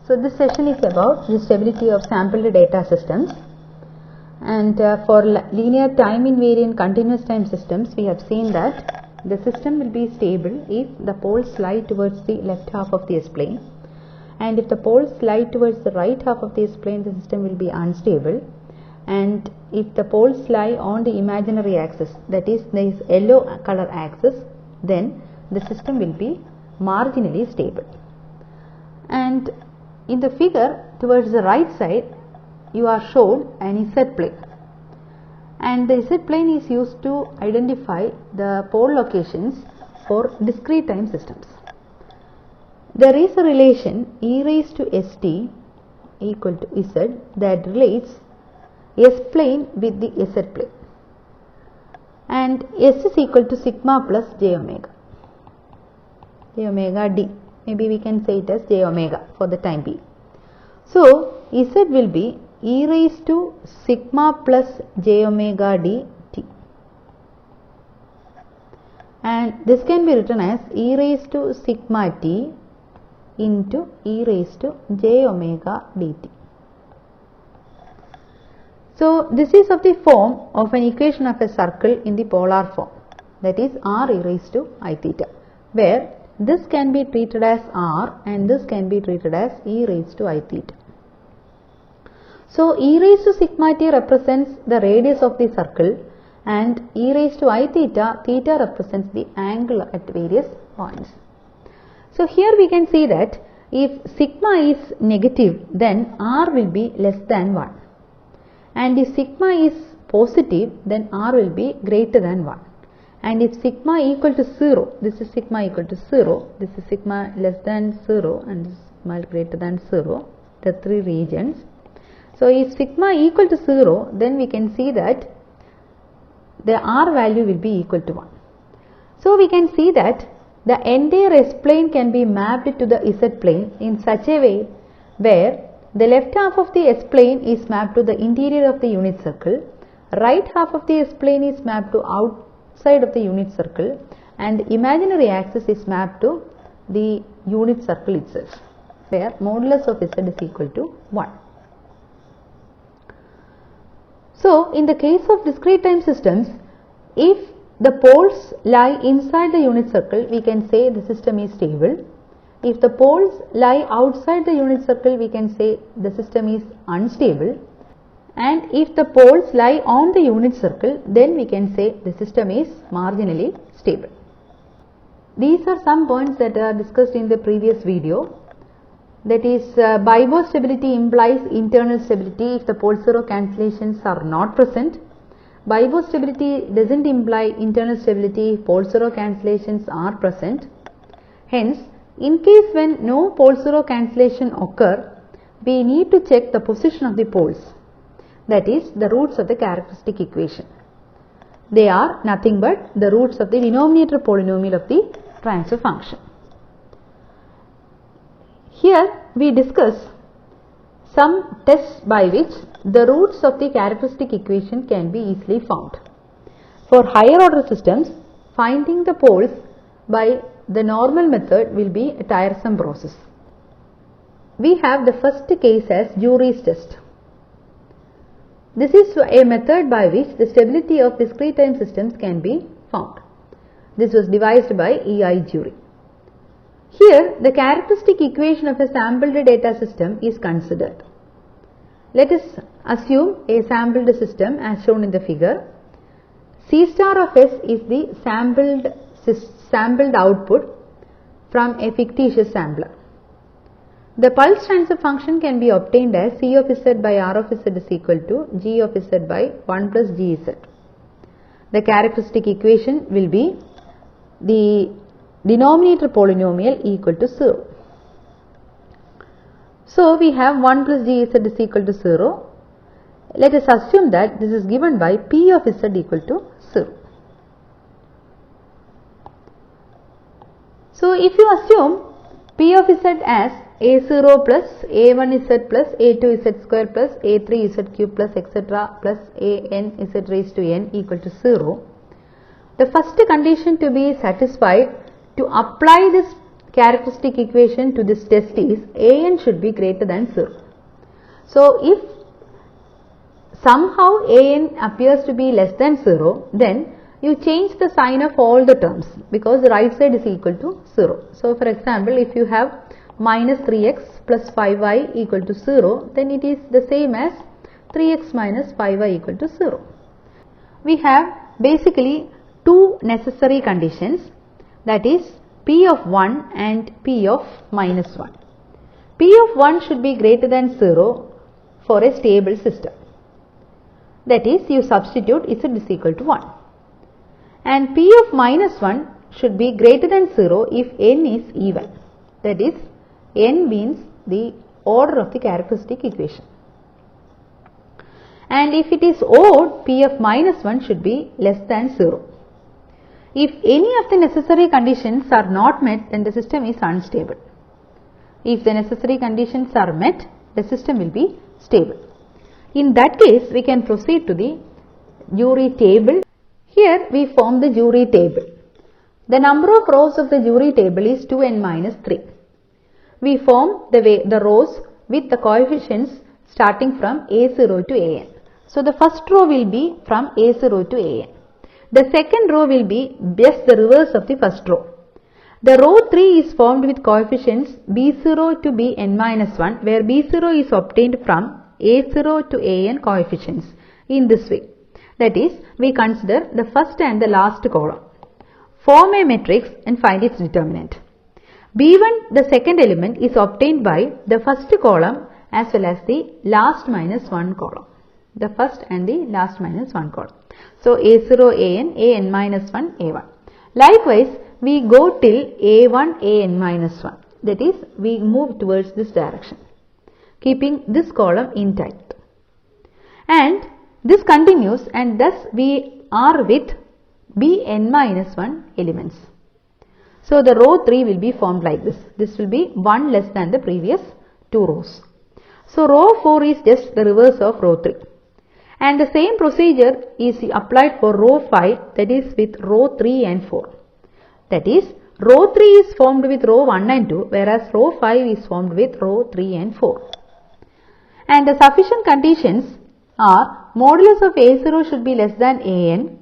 So this session is about the stability of sampled data systems, and for linear time invariant continuous time systems we have seen that the system will be stable if the poles lie towards the left half of the S-plane, and if the poles lie towards the right half of the S-plane the system will be unstable, and if the poles lie on the imaginary axis, that is this yellow color axis, then the system will be marginally stable. And in the figure towards the right side you are shown an Z-plane, and the Z-plane is used to identify the pole locations for discrete time systems. There is a relation e raised to st equal to z that relates S-plane with the Z-plane, and S is equal to sigma plus j omega d. Maybe we can say it as j omega for the time being. So Z will be e raised to sigma plus j omega d t, and this can be written as e raised to sigma t into e raised to j omega dt. So this is of the form of an equation of a circle in the polar form, that is r e raised to I theta, where this can be treated as r and this can be treated as e raised to I theta. So e raised to sigma t represents the radius of the circle, and e raised to I theta, theta represents the angle at various points. So here we can see that if sigma is negative, then r will be less than 1, and if sigma is positive, then r will be greater than 1, and if sigma equal to 0, this is sigma equal to 0, this is sigma less than 0, and this is sigma greater than 0, the three regions. So if sigma equal to 0, then we can see that the r value will be equal to 1. So we can see that the entire S-plane can be mapped to the Z-plane in such a way where the left half of the S-plane is mapped to the interior of the unit circle, right half of the S-plane is mapped to outside of the unit circle, and the imaginary axis is mapped to the unit circle itself, where modulus of Z is equal to 1. So in the case of discrete time systems, if the poles lie inside the unit circle, we can say the system is stable. If the poles lie outside the unit circle, we can say the system is unstable, and if the poles lie on the unit circle, then we can say the system is marginally stable. These are some points that are discussed in the previous video. That is, bibo stability implies internal stability if the pole zero cancellations are not present. Bibo stability doesn't imply internal stability if pole zero cancellations are present. Hence, in case when no pole zero cancellation occur, we need to check the position of the poles, that is the roots of the characteristic equation. They are nothing but the roots of the denominator polynomial of the transfer function. Here we discuss some tests by which the roots of the characteristic equation can be easily found. For higher order systems, finding the poles by the normal method will be a tiresome process. We have the first case as Jury's test. This is a method by which the stability of discrete time systems can be found. This was devised by E.I. Jury. Here the characteristic equation of a sampled data system is considered. Let us assume a sampled system as shown in the figure. C star of S is the sampled output from a fictitious sampler. The pulse transfer function can be obtained as C of Z by R of Z is equal to G of Z by 1 plus GZ. The characteristic equation will be the denominator polynomial equal to 0. So we have 1 plus GZ is equal to 0. Let us assume that this is given by P of Z equal to 0. So if you assume P of Z as A0 plus A1Z plus A2Z square plus A3Z cube plus etc. plus ANZ raised to n equal to 0, the first condition to be satisfied to apply this characteristic equation to this test is an should be greater than 0. So if somehow an appears to be less than 0, then you change the sign of all the terms because the right side is equal to 0. So for example, if you have minus 3x plus 5y equal to 0, then it is the same as 3x minus 5y equal to 0. We have basically two necessary conditions, that is p of 1 and p of minus 1. P of 1 should be greater than 0 for a stable system. That is, you substitute z is equal to 1. And p of minus 1 should be greater than 0 if n is even. That is, n means the order of the characteristic equation. And if it is odd, p of minus 1 should be less than 0. If any of the necessary conditions are not met, then the system is unstable. If the necessary conditions are met, the system will be stable. In that case, we can proceed to the jury table. Here we form the jury table. The number of rows of the jury table is 2n minus 3. We form the rows with the coefficients starting from a0 to an. So the first row will be from a0 to an. The second row will be just the reverse of the first row. The row 3 is formed with coefficients b0 to bn minus 1, where b0 is obtained from a0 to an coefficients in this way. That is, we consider the first and the last column. Form a matrix and find its determinant. b1, the second element, is obtained by the first column as well as the last minus 1 column. The first and the last minus 1 column. So a0 an minus 1 a1. Likewise, we go till a1 an minus 1. That is, we move towards this direction, keeping this column intact. And this continues, and thus we are with bn minus 1 elements. So the row 3 will be formed like this. This will be 1 less than the previous 2 rows. So row 4 is just the reverse of row 3. And the same procedure is applied for row 5, that is with row 3 and 4. That is, row 3 is formed with row 1 and 2, whereas row 5 is formed with row 3 and 4. And the sufficient conditions are modulus of a0 should be less than an,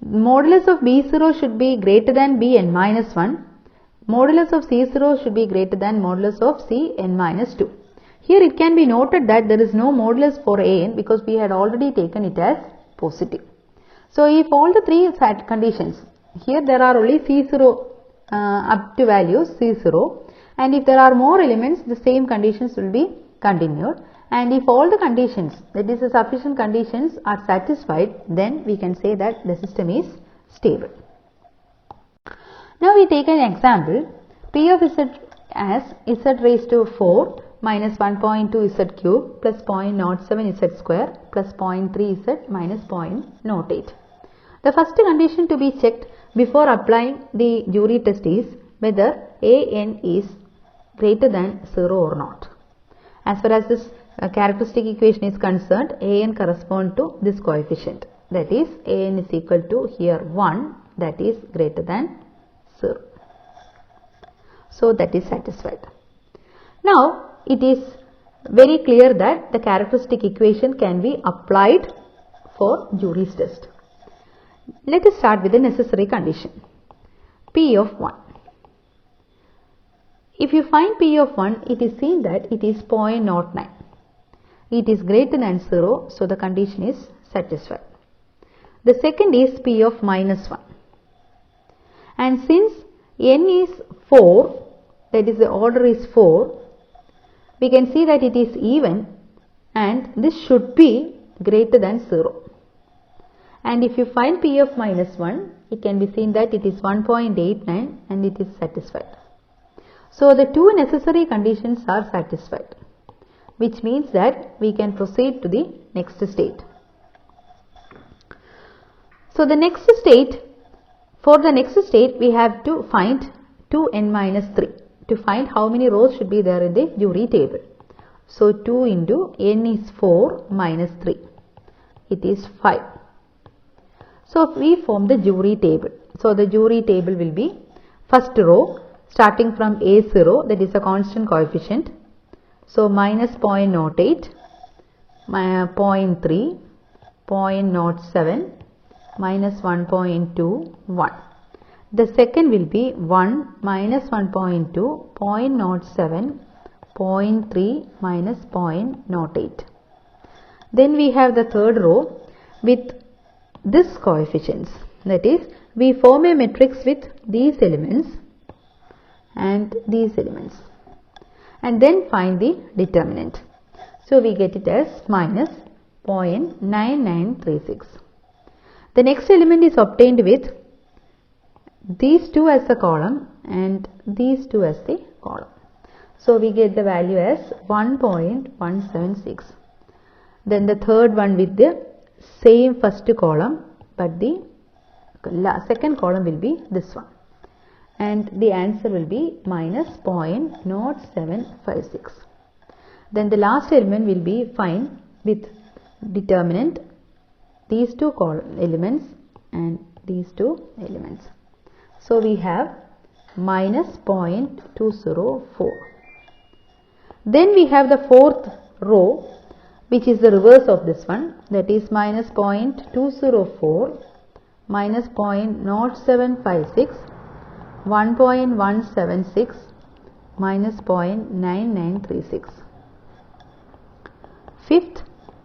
modulus of b0 should be greater than bn minus 1, modulus of c0 should be greater than modulus of cn minus 2. Here it can be noted that there is no modulus for an because we had already taken it as positive. So if all the three conditions, here there are only c0 up to values c0, and if there are more elements, the same conditions will be continued. And if all the conditions, that is the sufficient conditions, are satisfied, then we can say that the system is stable. Now we take an example, p of z as z raised to 4 minus 1.2 z cube plus 0.07 z square plus 0.3 z minus 0.08. The first condition to be checked before applying the jury test is whether an is greater than 0 or not. As far as this characteristic equation is concerned, an corresponds to this coefficient, that is an is equal to here 1, that is greater than 0. So that is satisfied. Now it is very clear that the characteristic equation can be applied for jury's test. Let us start with the necessary condition, p of 1. If you find p of 1, it is seen that it is 0.09. It is greater than 0, so the condition is satisfied. The second is p of minus 1. And since n is 4, that is the order is 4, we can see that it is even and this should be greater than 0. And if you find p of minus 1, it can be seen that it is 1.89 and it is satisfied. So the two necessary conditions are satisfied, which means that we can proceed to the next state. So the next state, for the next state we have to find 2n minus 3 to find how many rows should be there in the jury table. So 2 into n is 4 minus 3, it is 5. So we form the jury table. So the jury table will be first row starting from A0, that is a constant coefficient. So minus 0.08, 0.3, 0.07, minus 1.2, 1. The second will be 1 minus 1.2, 0.07, 0.3 minus 0.08. Then we have the third row with this coefficients. That is, we form a matrix with these elements and these elements, and then find the determinant. So we get it as minus 0.9936. The next element is obtained with these two as a column and these two as the column. So we get the value as 1.176. Then the third one with the same first column, but the second column will be this one, and the answer will be minus 0.0756. Then the last element will be find with determinant these two elements and these two elements. So we have minus 0.204. Then we have the fourth row, which is the reverse of this one, that is minus 0.204, minus 0.0756, 1.176, minus 0.9936. Fifth,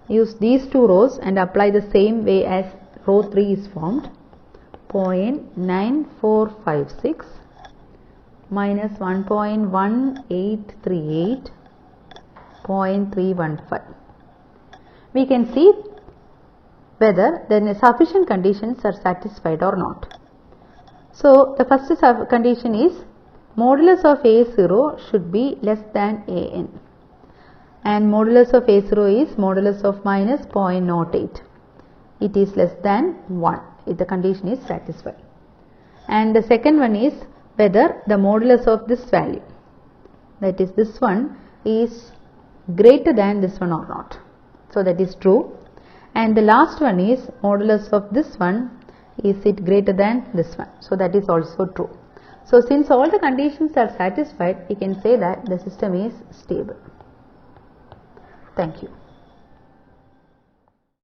use these two rows and apply the same way as row 3 is formed. 0.9456 minus 1.1838, 0.315. We can see whether the sufficient conditions are satisfied or not. So the first condition is modulus of A0 should be less than AN, and modulus of A0 is modulus of minus 0.08. It is less than 1 if the condition is satisfied. And the second one is whether the modulus of this value, that is this one, is greater than this one or not. So that is true. And the last one is modulus of this one, is it greater than this one. So that is also true. So since all the conditions are satisfied, we can say that the system is stable. Thank you.